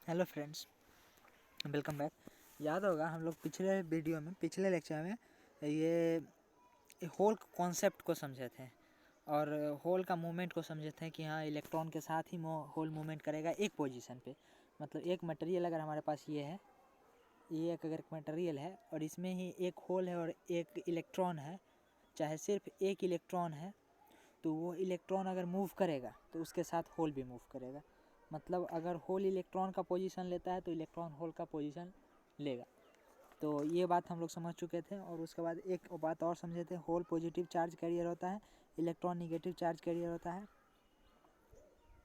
Hello friends, welcome back. याद होगा हम लोग पिछले लेक्चर में ये होल कॉन्सेप्ट को समझे थे और होल का मूवमेंट को समझे थे कि हाँ इलेक्ट्रॉन के साथ ही होल मूवमेंट करेगा एक पोजीशन पे। मतलब एक मटेरियल अगर हमारे पास ये एक अगर मटेरियल है और इसमें ही एक होल है और एक इलेक्ट्रॉन है, चाहे सिर्फ एक इलेक्ट्रॉन है, तो वो इलेक्ट्रॉन अगर मूव करेगा तो उसके साथ होल भी मूव करेगा। मतलब अगर होल इलेक्ट्रॉन का पोजीशन लेता है तो इलेक्ट्रॉन होल का पोजीशन लेगा। तो ये बात हम लोग समझ चुके थे। और उसके बाद एक बात और समझे थे, होल पॉजिटिव चार्ज कैरियर होता है, इलेक्ट्रॉन निगेटिव चार्ज कैरियर होता है,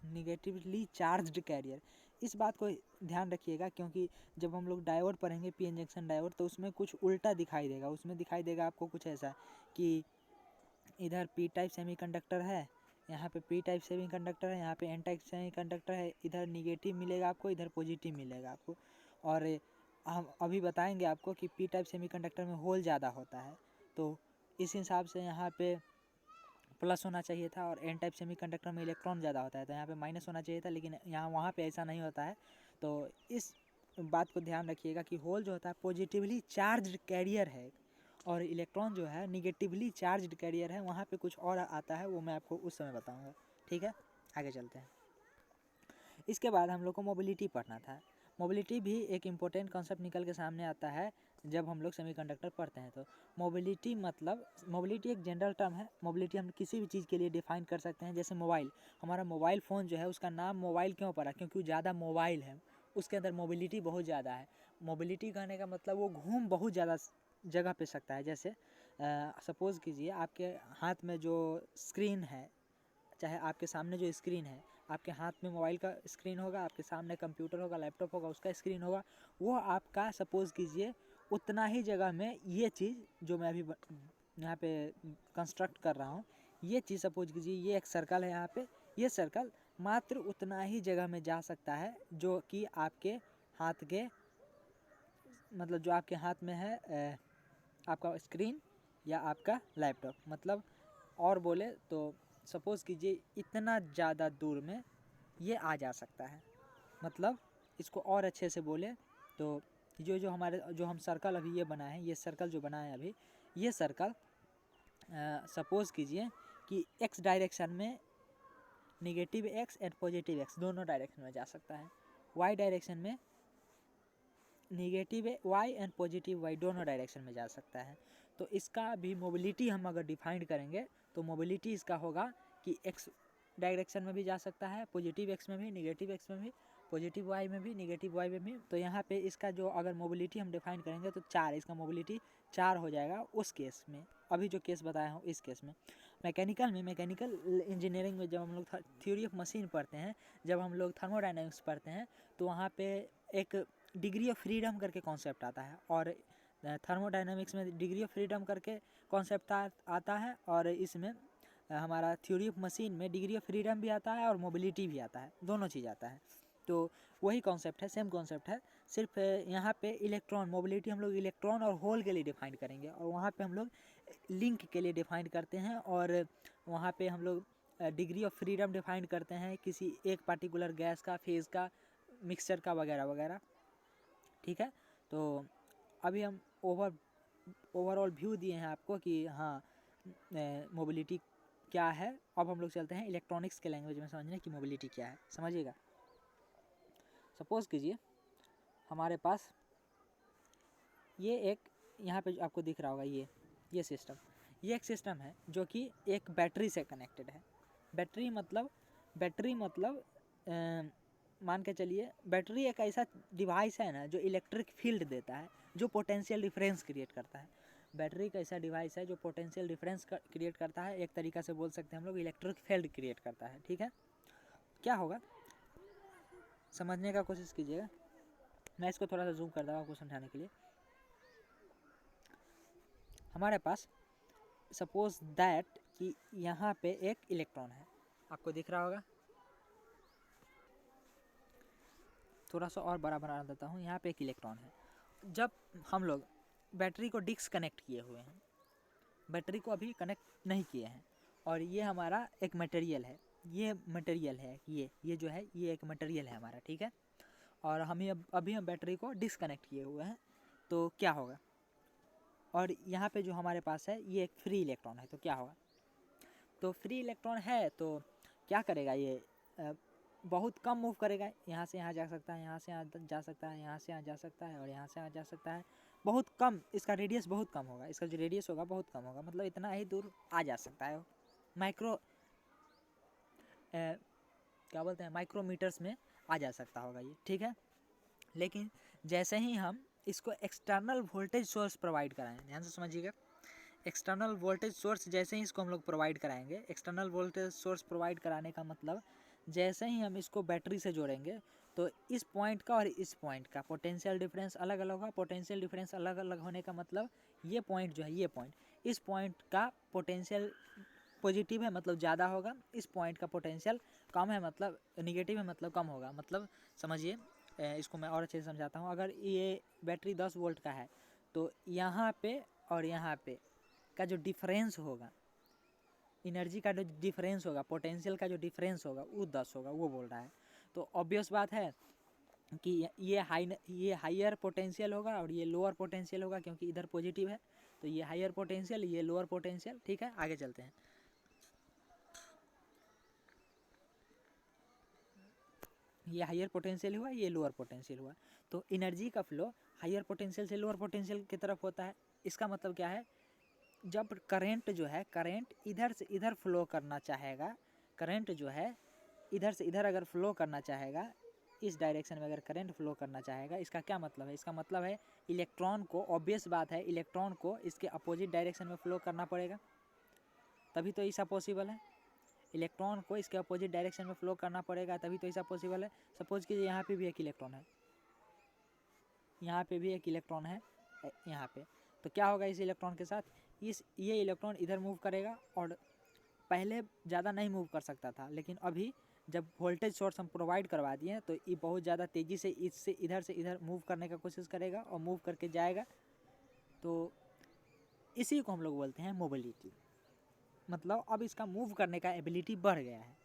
निगेटिवली चार्ज्ड कैरियर। इस बात को ध्यान रखिएगा क्योंकि जब हम लोग डायोड पढ़ेंगे, पी एन जंक्शन डायोड, तो उसमें कुछ उल्टा दिखाई देगा। उसमें दिखाई देगा आपको कुछ ऐसा कि इधर पी टाइप सेमीकंडक्टर है, यहाँ पे पी टाइप सेमीकंडक्टर है, यहाँ पे एन टाइप सेमीकंडक्टर है। इधर निगेटिव मिलेगा आपको, इधर पॉजिटिव मिलेगा आपको। और हम अभी बताएंगे आपको कि पी टाइप सेमीकंडक्टर में होल ज़्यादा होता है, तो इस हिसाब से यहाँ पे प्लस होना चाहिए था। और एन टाइप सेमीकंडक्टर में इलेक्ट्रॉन ज़्यादा होता है तो यहाँ पे माइनस होना चाहिए था, लेकिन वहाँ पे ऐसा नहीं होता है। तो इस बात को ध्यान रखिएगा कि होल जो होता है पॉजिटिवली चार्ज्ड कैरियर है और इलेक्ट्रॉन जो है निगेटिवली चार्ज्ड कैरियर है। वहाँ पे कुछ और आता है, वो मैं आपको उस समय बताऊँगा। ठीक है, आगे चलते हैं। इसके बाद हम लोग को मोबिलिटी पढ़ना था। मोबिलिटी भी एक इम्पोर्टेंट कॉन्सेप्ट निकल के सामने आता है जब हम लोग सेमीकंडक्टर पढ़ते हैं। तो मोबिलिटी मतलब, मोबिलिटी एक जनरल टर्म है। मोबिलिटी हम किसी भी चीज़ के लिए डिफाइन कर सकते हैं। जैसे मोबाइल, हमारा मोबाइल फ़ोन जो है उसका नाम मोबाइल क्यों पड़ा? क्योंकि वो ज़्यादा मोबाइल है, उसके अंदर मोबिलिटी बहुत ज़्यादा है। मोबिलिटी कहने का मतलब वो घूम बहुत ज़्यादा जगह पे सकता है। जैसे सपोज़ कीजिए आपके हाथ में जो स्क्रीन है, चाहे आपके सामने जो स्क्रीन है, आपके हाथ में मोबाइल का स्क्रीन होगा, आपके सामने कंप्यूटर होगा, लैपटॉप होगा, उसका स्क्रीन होगा, वो आपका सपोज़ कीजिए उतना ही जगह में ये चीज़ जो मैं अभी यहाँ पे कंस्ट्रक्ट कर रहा हूँ, ये चीज़ सपोज कीजिए ये एक सर्कल है यहाँ पे, ये सर्कल मात्र उतना ही जगह में जा सकता है जो कि आपके हाथ के, मतलब जो आपके हाथ में है आपका स्क्रीन या आपका लैपटॉप। मतलब और बोले तो सपोज़ कीजिए इतना ज़्यादा दूर में ये आ जा सकता है। मतलब इसको और अच्छे से बोले तो जो हम सर्कल अभी ये बनाए हैं, ये सर्कल जो बनाए हैं अभी, ये सर्कल सपोज़ कीजिए कि एक्स डायरेक्शन में negative X and positive X दोनों डायरेक्शन में जा सकता है, वाई डायरेक्शन में negative Y and positive Y दोनों डायरेक्शन में जा सकता है। तो इसका भी मोबिलिटी हम अगर डिफाइन करेंगे तो मोबिलिटी इसका होगा कि एक्स डायरेक्शन में भी जा सकता है, पॉजिटिव एक्स में भी, निगेटिव एक्स में भी, पॉजिटिव वाई में भी, निगेटिव वाई में भी। तो यहाँ पे इसका जो अगर मोबिलिटी हम डिफाइन करेंगे तो 4, इसका मोबिलिटी 4 हो जाएगा उस केस में। अभी जो केस बताया हूँ इस केस में। मैकेनिकल इंजीनियरिंग में जब हम लोग थ्योरी ऑफ मशीन पढ़ते हैं, जब हम लोग थर्मोडायनेमिक्स पढ़ते हैं, तो वहाँ पे एक डिग्री ऑफ फ्रीडम करके कॉन्सेप्ट आता है। और थर्मोडायनेमिक्स में डिग्री ऑफ फ्रीडम करके कॉन्सेप्ट आता है। और इसमें हमारा थ्योरी ऑफ मशीन में डिग्री ऑफ फ्रीडम भी आता है और मोबिलिटी भी आता है, दोनों चीज़ आता है। तो वही कॉन्सेप्ट है, सेम कॉन्सेप्ट है, सिर्फ यहाँ पे इलेक्ट्रॉन मोबिलिटी हम लोग इलेक्ट्रॉन और होल के लिए डिफाइन करेंगे, और वहाँ पे हम लोग लिंक के लिए डिफाइन करते हैं। और वहाँ पे हम लोग डिग्री ऑफ फ्रीडम डिफाइन करते हैं किसी एक पार्टिकुलर गैस का, फेज़ का, मिक्सचर का, वगैरह वगैरह। ठीक है, तो अभी हम ओवरऑल व्यू दिए हैं आपको कि हाँ मोबिलिटी क्या है। अब हम लोग चलते हैं इलेक्ट्रॉनिक्स के लैंग्वेज में समझने की मोबिलिटी क्या है। समझिएगा, सपोज़ कीजिए हमारे पास ये एक, यहाँ पे आपको दिख रहा होगा ये सिस्टम, ये एक सिस्टम है जो कि एक बैटरी से कनेक्टेड है। बैटरी मतलब मान के चलिए बैटरी एक ऐसा डिवाइस है ना जो इलेक्ट्रिक फील्ड देता है, जो पोटेंशियल डिफरेंस क्रिएट करता है। बैटरी एक ऐसा डिवाइस है जो पोटेंशियल डिफरेंस क्रिएट करता है, एक तरीका से बोल सकते हैं हम लोग इलेक्ट्रिक फील्ड क्रिएट करता है। ठीक है, क्या होगा समझने का कोशिश कीजिएगा। मैं इसको थोड़ा सा जूम कर दूँगा आपको समझाने के लिए। हमारे पास सपोज दैट कि यहाँ पे एक इलेक्ट्रॉन है, आपको दिख रहा होगा, थोड़ा सा और बड़ा बना देता हूँ। यहाँ पे एक इलेक्ट्रॉन है। जब हम लोग बैटरी को डिस्कनेक्ट किए हुए हैं, बैटरी को अभी कनेक्ट नहीं किए हैं, और ये हमारा एक मटेरियल है, ये जो है ये एक मटेरियल है हमारा। ठीक है, और अभी हम बैटरी को डिसकनेक्ट किए हुए हैं, तो क्या होगा? और यहाँ पे जो हमारे पास है ये एक फ्री इलेक्ट्रॉन है, तो क्या होगा? तो फ्री इलेक्ट्रॉन है तो क्या करेगा ये? बहुत कम मूव करेगा। यहाँ से यहाँ जा सकता है, यहाँ से यहाँ जा सकता है, यहाँ से यहाँ जा सकता है और यहाँ से यहाँ जा सकता है। बहुत कम, इसका रेडियस बहुत कम होगा, इसका जो रेडियस होगा बहुत कम होगा, मतलब इतना ही दूर आ जा सकता है। माइक्रो क्या बोलते हैं, माइक्रोमीटर्स में आ जा सकता होगा ये, ठीक है। लेकिन जैसे ही हम इसको एक्सटर्नल वोल्टेज सोर्स प्रोवाइड कराएं, ध्यान से समझिएगा, एक्सटर्नल वोल्टेज सोर्स जैसे ही इसको हम लोग प्रोवाइड कराएंगे, एक्सटर्नल वोल्टेज सोर्स प्रोवाइड कराने का मतलब जैसे ही हम इसको बैटरी से जोड़ेंगे तो इस पॉइंट का और इस पॉइंट का पोटेंशियल डिफरेंस अलग अलग होगा। पोटेंशियल डिफरेंस अलग अलग होने का मतलब ये पॉइंट जो है, ये पॉइंट, इस पॉइंट का पोटेंशियल पॉजिटिव है मतलब ज़्यादा होगा, इस पॉइंट का पोटेंशियल कम है मतलब निगेटिव है मतलब कम होगा। मतलब समझिए, इसको मैं और अच्छे से समझाता हूँ। अगर ये बैटरी 10 वोल्ट का है तो यहाँ पे और यहाँ पे का जो डिफरेंस होगा, एनर्जी का जो डिफरेंस होगा, पोटेंशियल का जो डिफरेंस होगा वो 10 होगा, वो बोल रहा है। तो ऑब्वियस बात है कि ये हायर पोटेंशियल होगा और ये लोअर पोटेंशियल होगा, क्योंकि इधर पॉजिटिव है तो ये हायर पोटेंशियल, ये लोअर पोटेंशियल, ठीक है। आगे चलते हैं। ये हायर पोटेंशियल हुआ, ये लोअर पोटेंशियल हुआ, तो एनर्जी का फ्लो हायर पोटेंशियल से लोअर पोटेंशियल की तरफ होता है। इसका मतलब क्या है? जब करंट जो है, करंट इधर से इधर फ्लो करना चाहेगा, करंट जो है इधर से इधर अगर फ्लो करना चाहेगा, इस डायरेक्शन में अगर करंट फ्लो करना चाहेगा, इसका क्या मतलब है? इसका मतलब है इलेक्ट्रॉन को, ऑब्वियस बात है, इलेक्ट्रॉन को इसके अपोजिट डायरेक्शन में फ्लो करना पड़ेगा, तभी तो ऐसा पॉसिबल है। इलेक्ट्रॉन को इसके अपोजिट डायरेक्शन में फ्लो करना पड़ेगा, तभी तो ऐसा पॉसिबल है। सपोज कीजिए यहाँ पे भी एक इलेक्ट्रॉन है, यहाँ पे भी एक इलेक्ट्रॉन है, यहाँ पे, तो क्या होगा इस इलेक्ट्रॉन के साथ? ये इलेक्ट्रॉन इधर मूव करेगा, और पहले ज़्यादा नहीं मूव कर सकता था, लेकिन अभी जब वोल्टेज सोर्स हम प्रोवाइड करवा दिए तो ये बहुत ज़्यादा तेज़ी से इससे इधर से इधर मूव करने का कोशिश करेगा और मूव करके जाएगा। तो इसी को हम लोग बोलते हैं मोबिलिटी। मतलब अब इसका मूव करने का एबिलिटी बढ़ गया है,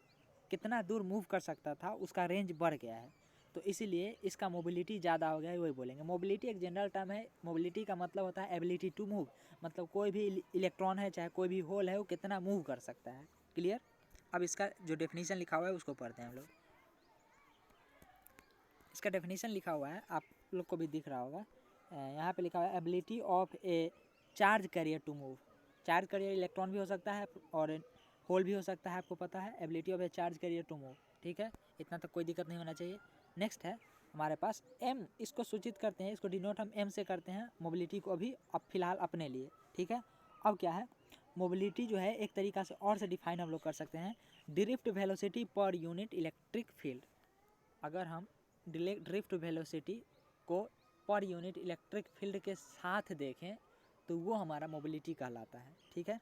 कितना दूर मूव कर सकता था उसका रेंज बढ़ गया है, तो इसीलिए इसका मोबिलिटी ज़्यादा हो गया है, वही बोलेंगे। मोबिलिटी एक जनरल टर्म है। मोबिलिटी का मतलब होता है एबिलिटी टू मूव, मतलब कोई भी इलेक्ट्रॉन है चाहे कोई भी होल है वो कितना मूव कर सकता है। क्लियर? अब इसका जो डेफिनेशन लिखा हुआ है उसको पढ़ते हैं हम लोग। इसका डेफिनेशन लिखा हुआ है, आप लोग को भी दिख रहा होगा, यहाँ पे लिखा हुआ है ability of a charge carrier to move. Charge carrier electron भी हो सकता है और होल भी हो सकता है, आपको पता है। Ability of a charge carrier to move, ठीक है, इतना तक कोई दिक्कत नहीं होना चाहिए। नेक्स्ट है हमारे पास एम, इसको सूचित करते हैं, इसको डिनोट हम एम से करते हैं मोबिलिटी को अभी अब फिलहाल अपने लिए, ठीक है। अब क्या है, मोबिलिटी जो है एक तरीका से और से डिफाइन हम लोग कर सकते हैं, drift velocity per unit electric field. अगर हम ड्रिफ्ट वेलोसिटी को पर यूनिट इलेक्ट्रिक फील्ड के साथ देखें तो वो हमारा मोबिलिटी कहलाता है, ठीक है।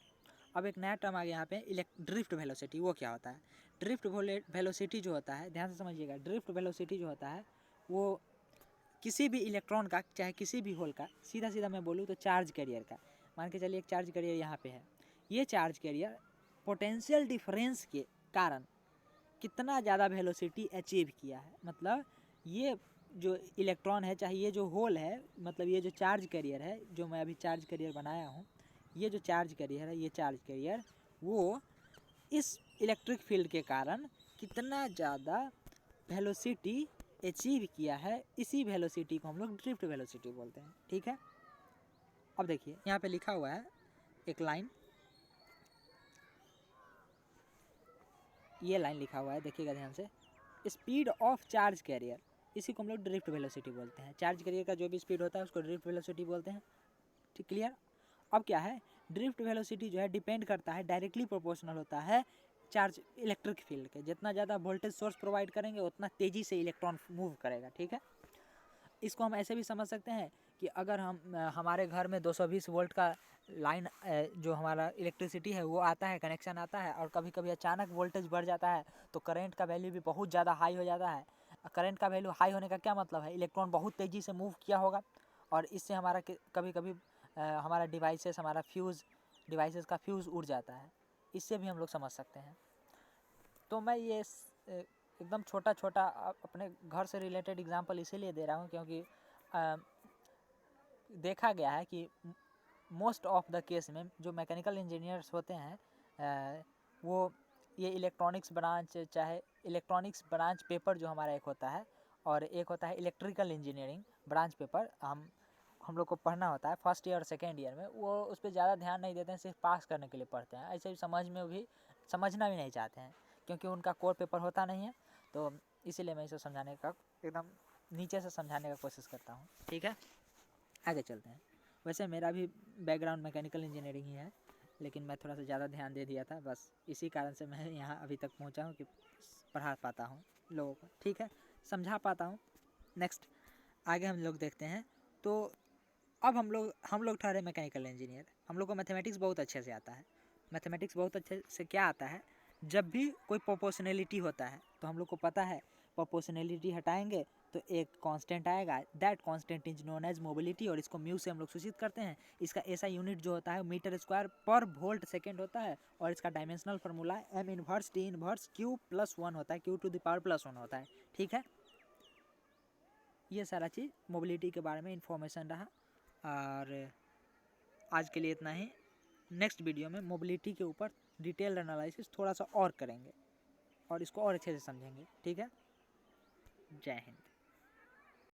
अब एक नया टर्म आ गया यहाँ पे, ड्रिफ्ट वेलोसिटी। वो क्या होता है? ड्रिफ्ट वेलोसिटी जो होता है, ध्यान से समझिएगा, ड्रिफ्ट वेलोसिटी जो होता है वो किसी भी इलेक्ट्रॉन का, चाहे किसी भी होल का, सीधा सीधा मैं बोलूँ तो चार्ज कैरियर का, मान के चलिए एक चार्ज कैरियर यहाँ पे है, ये चार्ज कैरियर पोटेंशियल डिफरेंस के कारण कितना ज़्यादा वेलोसिटी अचीव किया है। मतलब ये जो इलेक्ट्रॉन है, चाहे ये जो होल है, मतलब ये जो चार्ज कैरियर है, जो मैं अभी चार्ज कैरियर बनाया हूँ, ये जो चार्ज कैरियर है, ये चार्ज कैरियर वो इस इलेक्ट्रिक फील्ड के कारण कितना ज़्यादा वेलोसिटी अचीव किया है, इसी वेलोसिटी को हम लोग ड्रिफ्ट वेलोसिटी बोलते हैं, ठीक है। अब देखिए यहाँ पे लिखा हुआ है एक लाइन, ये लाइन लिखा हुआ है, देखिएगा ध्यान से, स्पीड ऑफ चार्ज कैरियर, इसी को हम लोग ड्रिफ्ट वेलोसिटी बोलते हैं। चार्ज कैरियर का जो भी स्पीड होता है उसको ड्रिफ्ट वेलोसिटी बोलते हैं, ठीक, क्लियर। अब क्या है, ड्रिफ्ट वेलोसिटी जो है डिपेंड करता है, डायरेक्टली प्रोपोर्शनल होता है चार्ज इलेक्ट्रिक फील्ड के। जितना ज़्यादा वोल्टेज सोर्स प्रोवाइड करेंगे उतना तेज़ी से इलेक्ट्रॉन मूव करेगा, ठीक है। इसको हम ऐसे भी समझ सकते हैं कि अगर हम हमारे घर में 220 वोल्ट का लाइन, जो हमारा इलेक्ट्रिसिटी है वो आता है, कनेक्शन आता है, और कभी कभी अचानक वोल्टेज बढ़ जाता है तो करंट का वैल्यू भी बहुत ज़्यादा हाई हो जाता है। करंट का वैल्यू हाई होने का क्या मतलब है? इलेक्ट्रॉन बहुत तेज़ी से मूव किया होगा, और इससे हमारा कभी कभी हमारा हमारा डिवाइसेस का फ्यूज़ उड़ जाता है, इससे भी हम लोग समझ सकते हैं। तो मैं ये एकदम छोटा छोटा अपने घर से रिलेटेड एग्जांपल इसीलिए दे रहा हूँ क्योंकि देखा गया है कि मोस्ट ऑफ द केस में जो मैकेनिकल इंजीनियर्स होते हैं वो ये इलेक्ट्रॉनिक्स ब्रांच, चाहे इलेक्ट्रॉनिक्स ब्रांच पेपर जो हमारा एक होता है और एक होता है इलेक्ट्रिकल इंजीनियरिंग ब्रांच पेपर, हम लोग को पढ़ना होता है फर्स्ट ईयर और सेकेंड ईयर में, वो उस पर ज़्यादा ध्यान नहीं देते हैं, सिर्फ पास करने के लिए पढ़ते हैं। ऐसे ही समझना भी नहीं चाहते हैं क्योंकि उनका कोर पेपर होता नहीं है। तो इसीलिए मैं इसे समझाने का एकदम नीचे से समझाने का कोशिश करता हूँ। ठीक है, आगे चलते हैं। वैसे मेरा भी बैकग्राउंड मैकेनिकल इंजीनियरिंग ही है, लेकिन मैं थोड़ा सा ज़्यादा ध्यान दे दिया था, बस इसी कारण से मैं यहाँ अभी तक पहुँचा हूँ कि पढ़ा पाता हूँ लोगों को। ठीक है, समझा पाता हूँ। नेक्स्ट आगे हम लोग देखते हैं। तो अब हम लोग ठहरे मैकेनिकल इंजीनियर, हम लोग को मैथमेटिक्स बहुत अच्छे से आता है। मैथमेटिक्स बहुत अच्छे से क्या आता है, जब भी कोई प्रोपोर्शनैलिटी होता है तो हम लोग को पता है प्रोपोर्शनैलिटी हटाएंगे तो एक कांस्टेंट आएगा, that constant is known as mobility, और इसको म्यू से हम लोग सूचित करते हैं। इसका ऐसा यूनिट जो होता है मीटर स्क्वायर पर वोल्ट सेकेंड होता है, और इसका dimensional formula M inverse T inverse Q plus one होता है, Q to the power plus one होता है। ठीक है, ये सारा चीज़ मोबिलिटी के बारे में इंफॉर्मेशन रहा, और आज के लिए इतना ही। नेक्स्ट वीडियो में मोबिलिटी के ऊपर डिटेल एनालिसिस थोड़ा सा और करेंगे और इसको और अच्छे से समझेंगे। ठीक है, जय हिंद।